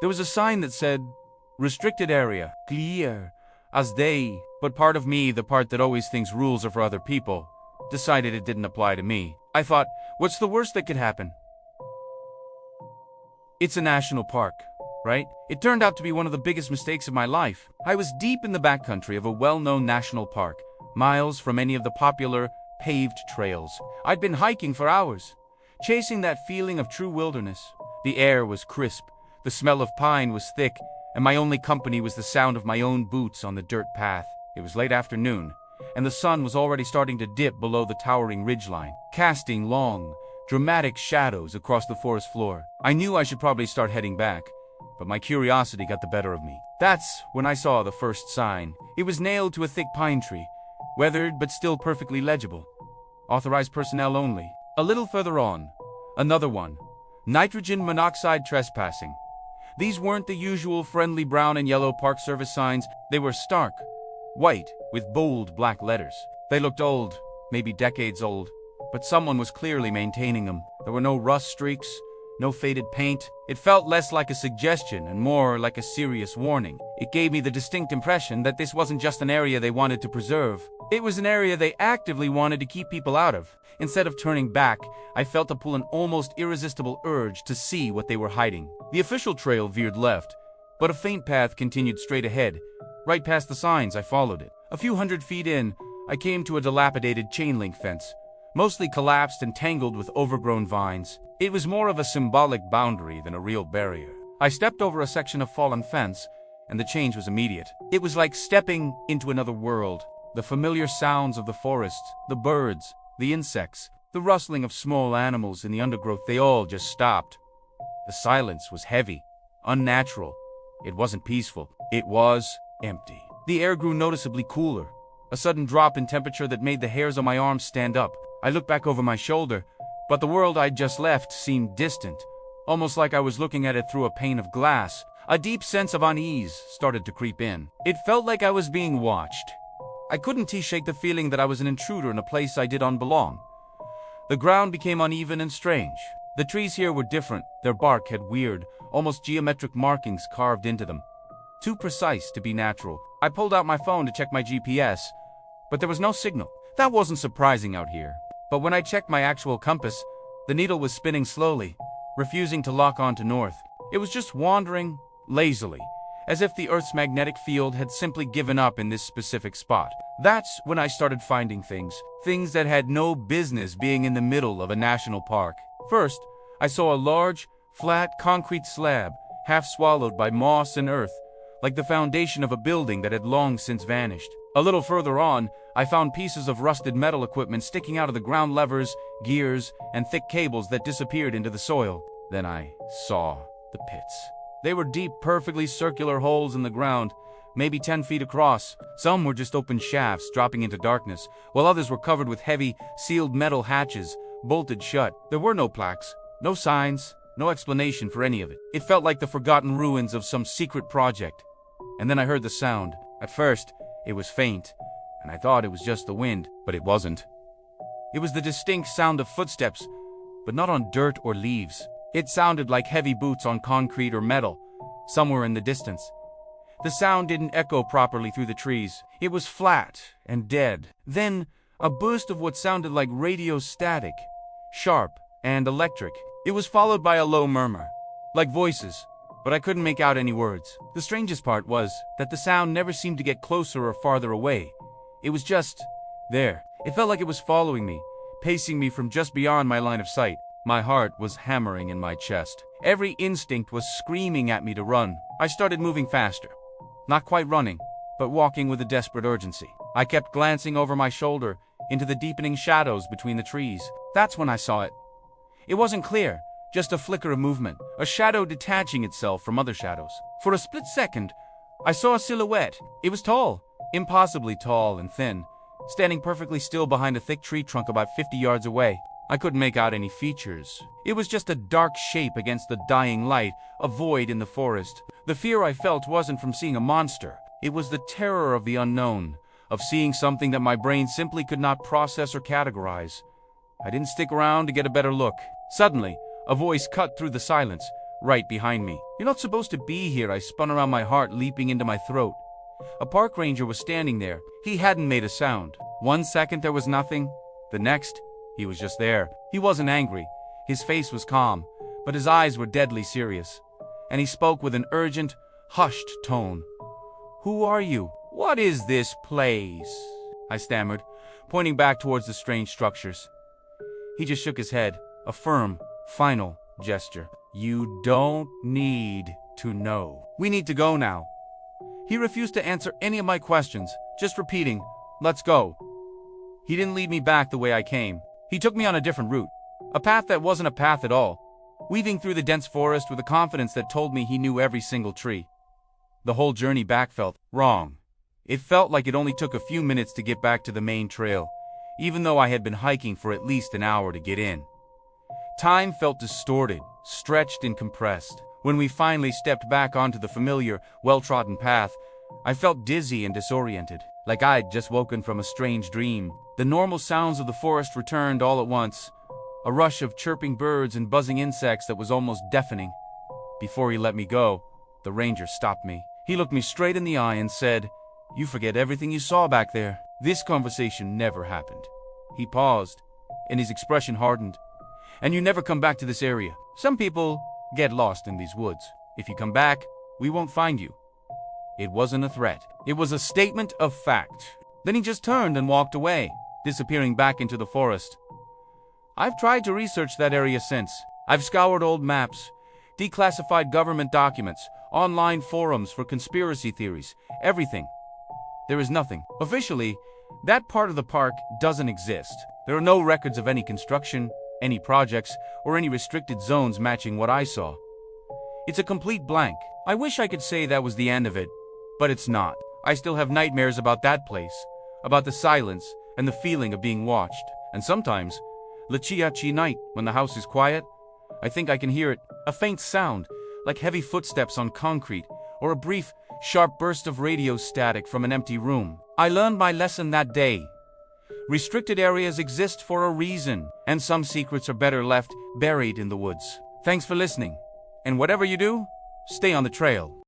There was a sign that said, "Restricted area, clear," as they, but part of me, the part that always thinks rules are for other people, decided it didn't apply to me. I thought, what's the worst that could happen? It's a national park, right? It turned out to be one of the biggest mistakes of my life. I was deep in the backcountry of a well-known national park, miles from any of the popular, paved trails. I'd been hiking for hours, chasing that feeling of true wilderness. The air was crisp, the smell of pine was thick, and my only company was the sound of my own boots on the dirt path. It was late afternoon, and the sun was already starting to dip below the towering ridgeline, casting long, dramatic shadows across the forest floor. I knew I should probably start heading back, but my curiosity got the better of me. That's when I saw the first sign. It was nailed to a thick pine tree, weathered but still perfectly legible. Authorized personnel only. A little further on, another one. Nitrogen monoxide trespassing. These weren't the usual friendly brown and yellow Park Service signs. They were stark, white, with bold black letters. They looked old, maybe decades old, but someone was clearly maintaining them. There were no rust streaks, no faded paint. It felt less like a suggestion and more like a serious warning. It gave me the distinct impression that this wasn't just an area they wanted to preserve. It was an area they actively wanted to keep people out of. Instead of turning back, I felt a pull, an almost irresistible urge to see what they were hiding. The official trail veered left, but a faint path continued straight ahead. Right past the signs, I followed it. A few hundred feet in, I came to a dilapidated chain-link fence, mostly collapsed and tangled with overgrown vines. It was more of a symbolic boundary than a real barrier. I stepped over a section of fallen fence, and the change was immediate. It was like stepping into another world. The familiar sounds of the forest, the birds, the insects, the rustling of small animals in the undergrowth, they all just stopped. The silence was heavy, unnatural. It wasn't peaceful. It was empty. The air grew noticeably cooler, a sudden drop in temperature that made the hairs on my arms stand up. I looked back over my shoulder, but the world I'd just left seemed distant, almost like I was looking at it through a pane of glass. A deep sense of unease started to creep in. It felt like I was being watched. I couldn't shake the feeling that I was an intruder in a place I did not belong. The ground became uneven and strange. The trees here were different. Their bark had weird, almost geometric markings carved into them. Too precise to be natural. I pulled out my phone to check my GPS, but there was no signal. That wasn't surprising out here. But when I checked my actual compass, the needle was spinning slowly, refusing to lock onto north. It was just wandering lazily, as if the Earth's magnetic field had simply given up in this specific spot. That's when I started finding things that had no business being in the middle of a national park. First, I saw a large, flat concrete slab, half swallowed by moss and earth, like the foundation of a building that had long since vanished. A little further on, I found pieces of rusted metal equipment sticking out of the ground, levers, gears, and thick cables that disappeared into the soil. Then I saw the pits. They were deep, perfectly circular holes in the ground, maybe 10 feet across. Some were just open shafts dropping into darkness, while others were covered with heavy, sealed metal hatches, bolted shut. There were no plaques, no signs, no explanation for any of it. It felt like the forgotten ruins of some secret project. And then I heard the sound. At first, it was faint, and I thought it was just the wind, but it wasn't. It was the distinct sound of footsteps, but not on dirt or leaves. It sounded like heavy boots on concrete or metal, somewhere in the distance. The sound didn't echo properly through the trees. It was flat and dead. Then, a burst of what sounded like radio static, sharp and electric. It was followed by a low murmur, like voices, but I couldn't make out any words. The strangest part was that the sound never seemed to get closer or farther away. It was just there. It felt like it was following me, pacing me from just beyond my line of sight. My heart was hammering in my chest. Every instinct was screaming at me to run. I started moving faster. Not quite running, but walking with a desperate urgency. I kept glancing over my shoulder into the deepening shadows between the trees. That's when I saw it. It wasn't clear, just a flicker of movement, a shadow detaching itself from other shadows. For a split second, I saw a silhouette. It was tall, impossibly tall and thin, standing perfectly still behind a thick tree trunk about 50 yards away. I couldn't make out any features. It was just a dark shape against the dying light, a void in the forest. The fear I felt wasn't from seeing a monster. It was the terror of the unknown, of seeing something that my brain simply could not process or categorize. I didn't stick around to get a better look. Suddenly, a voice cut through the silence, right behind me. "You're not supposed to be here," I spun around, my heart leaping into my throat. A park ranger was standing there. He hadn't made a sound. 1 second there was nothing. The next, he was just there. He wasn't angry. His face was calm, but his eyes were deadly serious. And he spoke with an urgent, hushed tone. "Who are you? What is this place?" I stammered, pointing back towards the strange structures. He just shook his head, a firm, final gesture. "You don't need to know. We need to go now." He refused to answer any of my questions, just repeating, "Let's go." He didn't lead me back the way I came. He took me on a different route, a path that wasn't a path at all, weaving through the dense forest with a confidence that told me he knew every single tree. The whole journey back felt wrong. It felt like it only took a few minutes to get back to the main trail, even though I had been hiking for at least an hour to get in. Time felt distorted, stretched and compressed. When we finally stepped back onto the familiar, well-trodden path, I felt dizzy and disoriented, like I'd just woken from a strange dream. The normal sounds of the forest returned all at once, a rush of chirping birds and buzzing insects that was almost deafening. Before he let me go, the ranger stopped me. He looked me straight in the eye and said, "You forget everything you saw back there. This conversation never happened." He paused, and his expression hardened. "And you never come back to this area. Some people get lost in these woods. If you come back, we won't find you." It wasn't a threat. It was a statement of fact. Then he just turned and walked away, disappearing back into the forest. I've tried to research that area since. I've scoured old maps, declassified government documents, online forums for conspiracy theories, everything. There is nothing. Officially, that part of the park doesn't exist. There are no records of any construction, any projects, or any restricted zones matching what I saw. It's a complete blank. I wish I could say that was the end of it, but it's not. I still have nightmares about that place, about the silence and the feeling of being watched. And sometimes, Lachiachi night, when the house is quiet, I think I can hear it, a faint sound, like heavy footsteps on concrete, or a brief, sharp burst of radio static from an empty room. I learned my lesson that day. Restricted areas exist for a reason, and some secrets are better left buried in the woods. Thanks for listening. And whatever you do, stay on the trail.